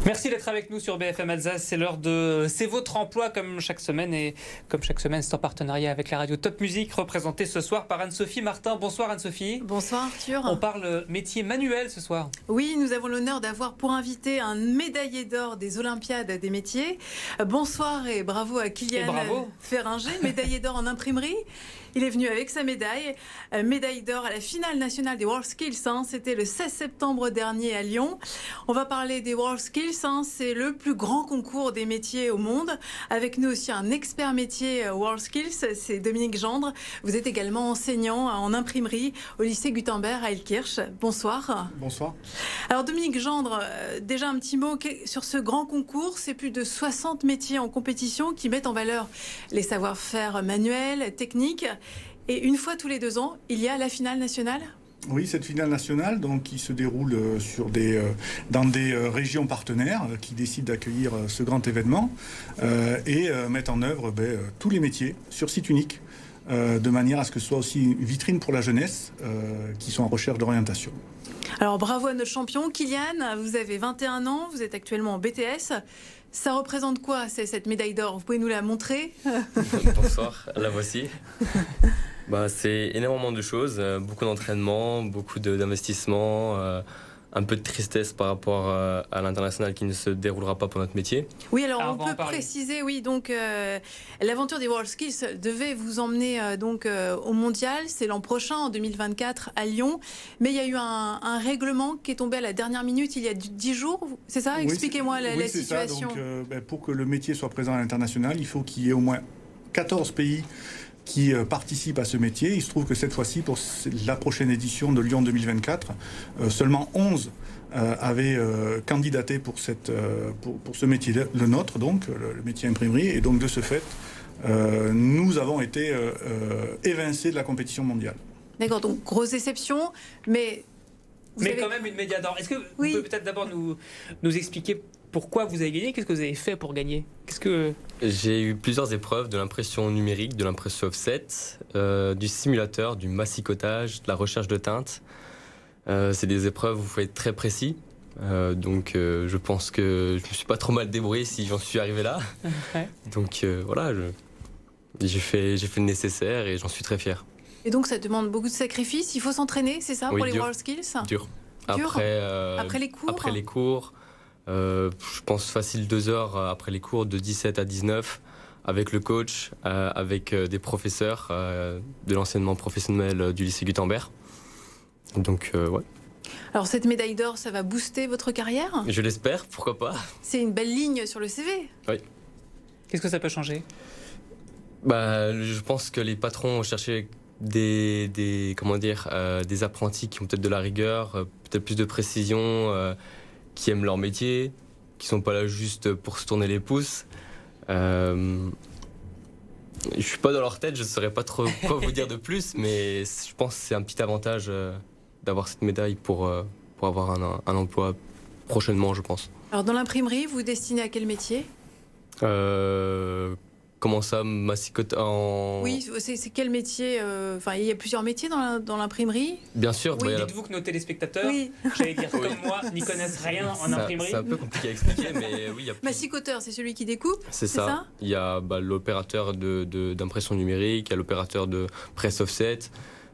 Merci d'être avec nous sur BFM Alsace. C'est l'heure de C'est votre emploi comme chaque semaine. Et comme chaque semaine, c'est en partenariat avec la radio Top Music, représentée ce soir par Anne-Sophie Martin. Bonsoir Anne-Sophie. Bonsoir Arthur. On parle métier manuel ce soir. Oui, nous avons l'honneur d'avoir pour invité un médaillé d'or des Olympiades des métiers. Bonsoir et bravo à Kylian Ferringer, médaillé d'or en imprimerie. Il est venu avec sa médaille, médaille d'or à la finale nationale des WorldSkills. C'était le 16 septembre dernier à Lyon. On va parler des WorldSkills. C'est le plus grand concours des métiers au monde. Avec nous aussi un expert métier WorldSkills, c'est Dominique Gendre. Vous êtes également enseignant en imprimerie au lycée Gutenberg à Elkirch. Bonsoir. Bonsoir. Alors Dominique Gendre, déjà un petit mot sur ce grand concours. C'est plus de 60 métiers en compétition qui mettent en valeur les savoir-faire manuels, techniques. Et une fois tous les 2 ans, il y a la finale nationale ? Oui, cette finale nationale qui se déroule dans des régions partenaires qui décident d'accueillir ce grand événement et mettent en œuvre tous les métiers sur site unique de manière à ce que ce soit aussi une vitrine pour la jeunesse qui sont en recherche d'orientation. Alors bravo à notre champion Kylian, vous avez 21 ans, vous êtes actuellement en BTS. Ça représente quoi cette médaille d'or ? Vous pouvez nous la montrer ? Bonsoir, la voici. C'est énormément de choses, beaucoup d'entraînement, beaucoup d'investissement, un peu de tristesse par rapport à l'international qui ne se déroulera pas pour notre métier. Oui, alors on peut préciser, oui, donc l'aventure des WorldSkills devait vous emmener au mondial, c'est l'an prochain, en 2024 à Lyon, mais il y a eu un règlement qui est tombé à la dernière minute il y a 10 jours, c'est ça ? Expliquez-moi la situation. Ça. Donc, pour que le métier soit présent à l'international, il faut qu'il y ait au moins 14 pays qui participent à ce métier. Il se trouve que cette fois-ci, pour la prochaine édition de Lyon 2024, seulement 11 avaient candidaté pour ce métier, le nôtre, donc, le métier imprimerie. Et donc, de ce fait, nous avons été évincés de la compétition mondiale. D'accord, donc grosse déception, mais... Quand même une médaille d'or. Est-ce que vous pouvez peut-être d'abord nous expliquer pourquoi vous avez gagné ? Qu'est-ce que vous avez fait pour gagner ? J'ai eu plusieurs épreuves, de l'impression numérique, de l'impression offset, du simulateur, du massicotage, de la recherche de teintes. C'est des épreuves où il faut être très précis. Donc je pense que je ne me suis pas trop mal débrouillé si j'en suis arrivé là. Ouais. Donc voilà, j'ai fait le nécessaire et j'en suis très fier. Et donc ça demande beaucoup de sacrifices, il faut s'entraîner, c'est ça, pour les WorldSkills ? Dur. Après les cours ? Après les cours, je pense facile 2 heures après les cours, de 17 à 19, avec le coach, avec des professeurs de l'enseignement professionnel du lycée Gutenberg. Donc ouais. Alors cette médaille d'or, ça va booster votre carrière ? Je l'espère, pourquoi pas. C'est une belle ligne sur le CV. Oui. Qu'est-ce que ça peut changer ? Je pense que les patrons ont cherché des apprentis qui ont peut-être de la rigueur, peut-être plus de précision, qui aiment leur métier, qui sont pas là juste pour se tourner les pouces. Je suis pas dans leur tête, je saurais pas trop quoi vous dire de plus, mais je pense que c'est un petit avantage d'avoir cette médaille pour avoir un emploi prochainement, je pense. Alors dans l'imprimerie, vous vous destinez à quel métier ? Comment ça, massicote en... Oui, c'est quel métier ? Il y a plusieurs métiers dans l'imprimerie. Bien sûr. Oui, dites-vous que nos téléspectateurs, j'allais dire comme moi, n'y connaissent rien en imprimerie. C'est un peu compliqué à expliquer, mais oui. Massicoteur, c'est celui qui découpe ? C'est ça. Il y a l'opérateur d'impression numérique, il y a l'opérateur de presse offset.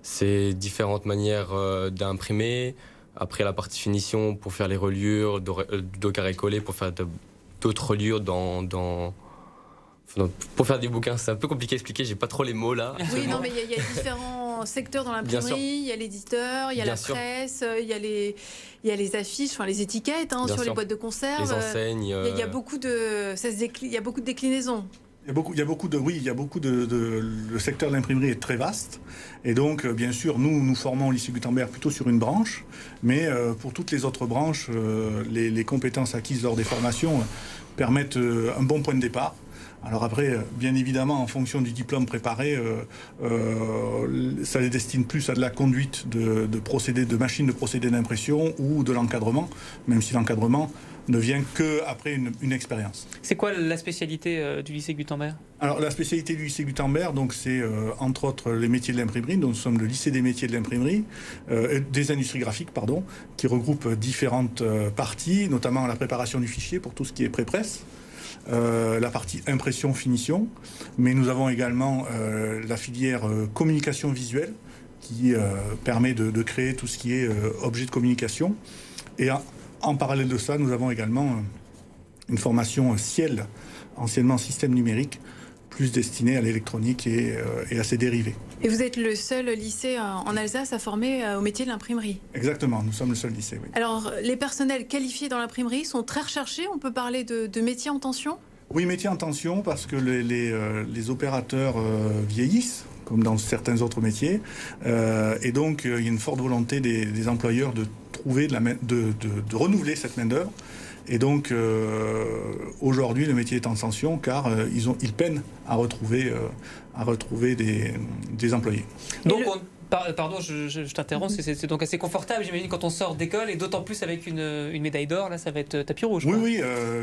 C'est différentes manières d'imprimer. Après, la partie finition pour faire les reliures, dos carré collé, pour faire d'autres reliures pour faire des bouquins. C'est un peu compliqué à expliquer, j'ai pas trop les mots là. Oui, non, mais il y a différents secteurs dans l'imprimerie. Il y a l'éditeur, il y a la presse, il y a les affiches, les étiquettes sur les boîtes de conserve. Les enseignes. Il y a beaucoup de déclinaisons. Il y a beaucoup le secteur de l'imprimerie est très vaste. Et donc, bien sûr, nous formons au lycée Gutenberg plutôt sur une branche. Mais pour toutes les autres branches, les compétences acquises lors des formations permettent un bon point de départ. Alors après, bien évidemment, en fonction du diplôme préparé, ça les destine plus à de la conduite de machines de procédés d'impression ou de l'encadrement, même si l'encadrement ne vient qu'après une expérience. C'est quoi la spécialité du lycée Gutenberg ? Alors la spécialité du lycée Gutenberg, donc c'est entre autres les métiers de l'imprimerie. Donc nous sommes le lycée des métiers de l'imprimerie, des industries graphiques, pardon, qui regroupe différentes parties, notamment la préparation du fichier pour tout ce qui est pré-presse. La partie impression-finition, mais nous avons également la filière communication visuelle qui permet de créer tout ce qui est objet de communication. Et en parallèle de ça, nous avons également une formation CIEL, anciennement système numérique, plus destinée à l'électronique et à ses dérivés. Et vous êtes le seul lycée en Alsace à former au métier de l'imprimerie? Exactement, nous sommes le seul lycée, oui. Alors, les personnels qualifiés dans l'imprimerie sont très recherchés. On peut parler de métiers en tension? Oui, métiers en tension, parce que les opérateurs vieillissent, comme dans certains autres métiers. Et donc, il y a une forte volonté des employeurs de trouver, de renouveler cette main-d'œuvre. Et donc, aujourd'hui, le métier est en tension car ils peinent à retrouver des employés. Donc, pardon, je t'interromps, c'est donc assez confortable, j'imagine, quand on sort d'école, et d'autant plus avec une médaille d'or, là, ça va être tapis rouge. Oui,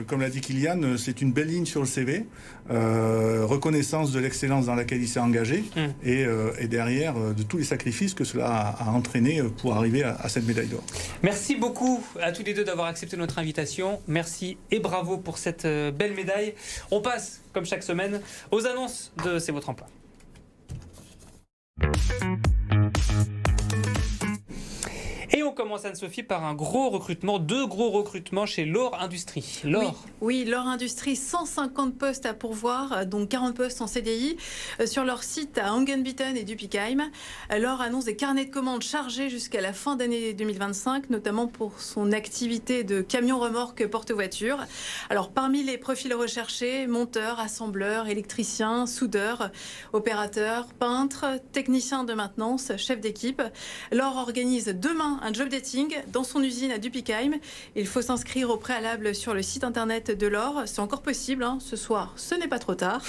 comme l'a dit Kylian, c'est une belle ligne sur le CV, reconnaissance de l'excellence dans laquelle il s'est engagé, et derrière, de tous les sacrifices que cela a entraîné pour arriver à cette médaille d'or. Merci beaucoup à tous les deux d'avoir accepté notre invitation. Merci et bravo pour cette belle médaille. On passe, comme chaque semaine, aux annonces de C'est votre emploi. Et on commence, Anne-Sophie, par un gros recrutement, 2 gros recrutements chez L'Or Industrie. Oui, L'Or Industrie, 150 postes à pourvoir, donc 40 postes en CDI, sur leur site à Angenbieten et Dupikheim. L'Or annonce des carnets de commandes chargés jusqu'à la fin d'année 2025, notamment pour son activité de camion-remorque porte-voiture. Alors, parmi les profils recherchés, monteurs, assembleurs, électriciens, soudeurs, opérateurs, peintres, techniciens de maintenance, chefs d'équipe. L'Or organise demain un job dating dans son usine à Dupikheim. Il faut s'inscrire au préalable sur le site internet de l'Or. C'est encore possible, ce soir, ce n'est pas trop tard.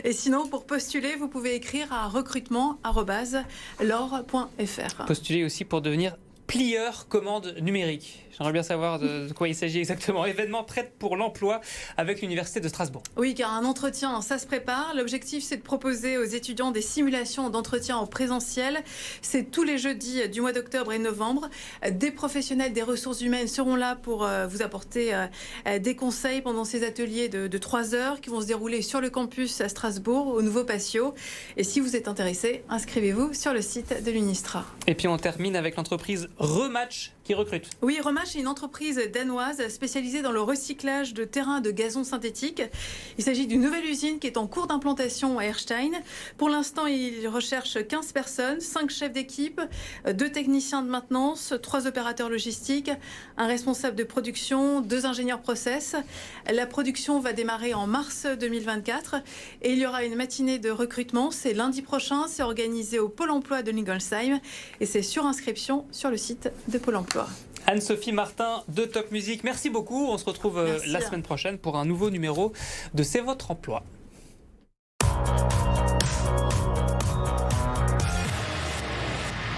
Et sinon, pour postuler, vous pouvez écrire à recrutement@lor.fr. Postuler aussi pour devenir plieur commande numérique. J'aimerais bien savoir de quoi il s'agit exactement. Événement prêt pour l'emploi avec l'Université de Strasbourg. Oui, car un entretien, ça se prépare. L'objectif, c'est de proposer aux étudiants des simulations d'entretien en présentiel. C'est tous les jeudis du mois d'octobre et novembre. Des professionnels des ressources humaines seront là pour vous apporter des conseils pendant ces ateliers de 3 heures qui vont se dérouler sur le campus à Strasbourg, au Nouveau Patio. Et si vous êtes intéressé, inscrivez-vous sur le site de l'Unistra. Et puis on termine avec l'entreprise Rematch qui recrute. Oui, Rematch est une entreprise danoise spécialisée dans le recyclage de terrains de gazon synthétique. Il s'agit d'une nouvelle usine qui est en cours d'implantation à Erstein. Pour l'instant, il recherche 15 personnes, 5 chefs d'équipe, 2 techniciens de maintenance, 3 opérateurs logistiques, un responsable de production, 2 ingénieurs process. La production va démarrer en mars 2024 et il y aura une matinée de recrutement. C'est lundi prochain, c'est organisé au Pôle emploi de Lingolsheim et c'est sur inscription sur le site de Pôle emploi. Anne-Sophie Martin de Top Music, merci beaucoup. On se retrouve la semaine prochaine pour un nouveau numéro de C'est votre emploi.